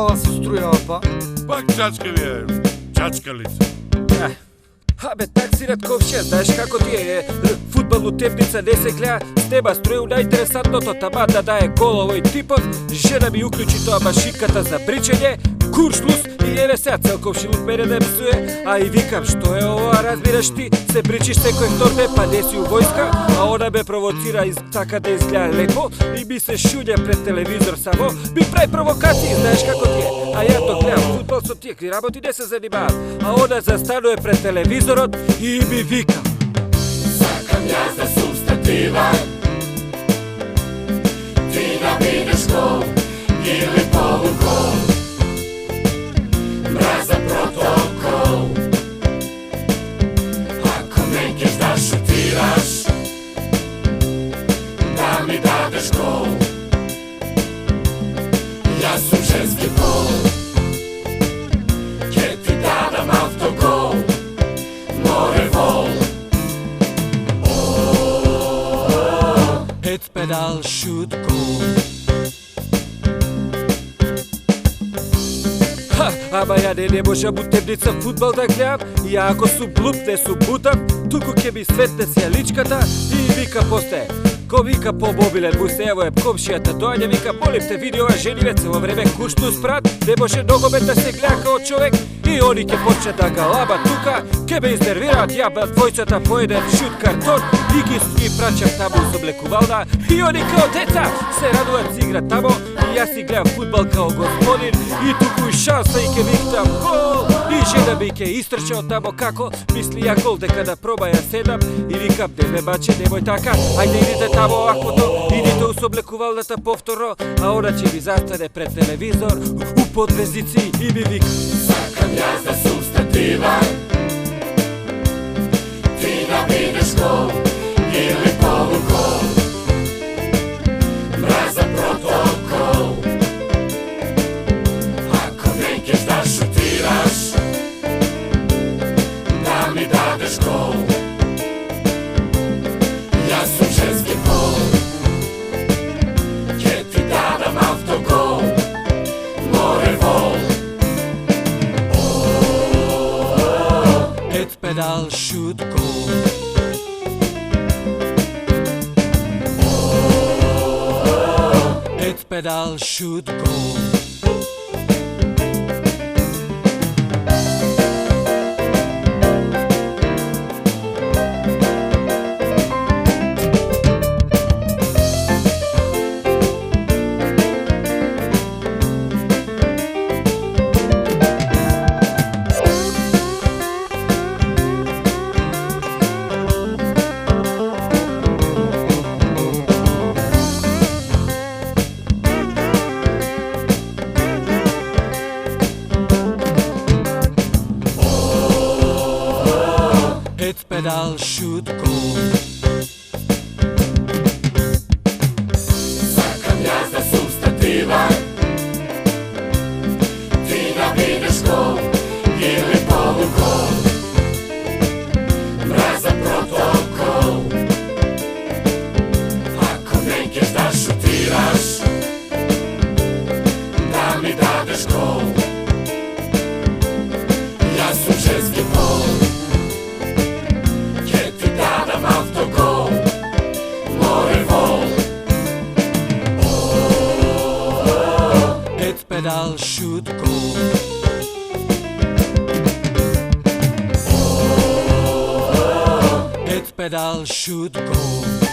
Ова се струјава па. Пак чачкали е, чачкалица. Абе, таксират ковшија, знаеш како ти е, фудбал утепница не се гледа, с неба строју најинтересантното тама да дае гол овој типот, жена ми уклучи тоа машинката за бричење, куршлус и еве сега цел комшилук мене да псуе, а и викам, што е ова, разбираш ти, се бричиш секој втор ден, па не си у војска, а она ме провоцира и така да изгледа лепо и ми се шуња пред телевизор само, ми прави провокации, знаеш како ти е, а ја то гледам фудбал со тие работи не се занимавам, а она застанува пред телевизорот и ми вика: Сакам јас да сум статива, ти да бидеш гол или полугол, мразам протокол. Ако не кеш да шутираш, да ми дадеш гол. Јас сум женски пол, ќе ти дадам автогол. Море вол. Head pedal shoot goal. Ама ја не можам у темница фудбал да гледам, и ако сум глуп не сум бутам, туку ќе ми светне си личката и вика после. Ко вика по мобилен му се ево е комшијата доаѓа, вика молим те види ова жениве цело време курштус брат, не може ногомет да се гледа као човек, и они ќе почнат да ga лаба тука, ќе ме изнервираат, јаба двојцата по еден шут картон и ги праќам таму со облекувална, и они као деца се радуваат си играт тамо, и јас си гледам фудбал као господин, и туку и шанса и ќе викнам гол, и жена ми ќе истрче од тамо како, мисли ја гол дека да проба ја седам, и викам не ме маче, немој така, ајде идите тамо оваквото, идите у соблекувалната повторно, а она ќе ми застане пред телевизор, у подвезници и ми вика: Сакам јас да сум статива, ти да бидеш гол или полугол, мразам протокол. Ако не кеш да шутираш, да ми дадеш гол. Јас сум женски пол, ќе ти дадам автогол. Море вол. Head pedal shoot goal. Head pedal shoot goal. Head pedal shoot goal. Сакам јас да сум статива, ти да бидеш гол или полугол, мразам протокол. Ако не кеш да шутираш, да ми дадеш гол. Јас сум женски пол, ќе ти дадам автогол. Море вол. Head pedal shoot goal. Head pedal shoot goal.